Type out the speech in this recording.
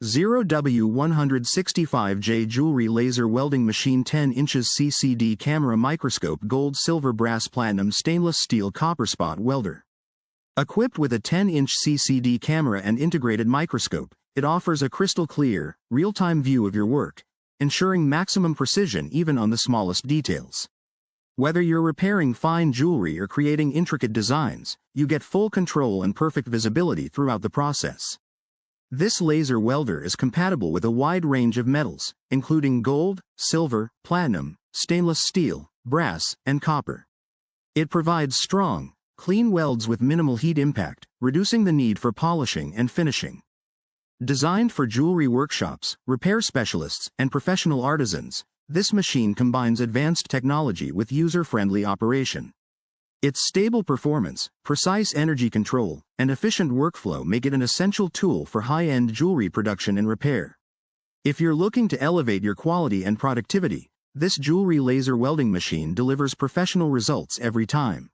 200W 165J Jewelry Laser Welding Machine 10 inches CCD Camera Microscope Gold Silver Brass Platinum Stainless Steel Copper Spot Welder. Equipped with a 10-inch CCD camera and integrated microscope, it offers a crystal-clear, real-time view of your work, ensuring maximum precision even on the smallest details. Whether you're repairing fine jewelry or creating intricate designs, you get full control and perfect visibility throughout the process. This laser welder is compatible with a wide range of metals, including gold, silver, platinum, stainless steel, brass, and copper. It provides strong, clean welds with minimal heat impact, reducing the need for polishing and finishing. Designed for jewelry workshops, repair specialists, and professional artisans, this machine combines advanced technology with user-friendly operation. Its stable performance, precise energy control, and efficient workflow make it an essential tool for high-end jewelry production and repair. If you're looking to elevate your quality and productivity, this jewelry laser welding machine delivers professional results every time.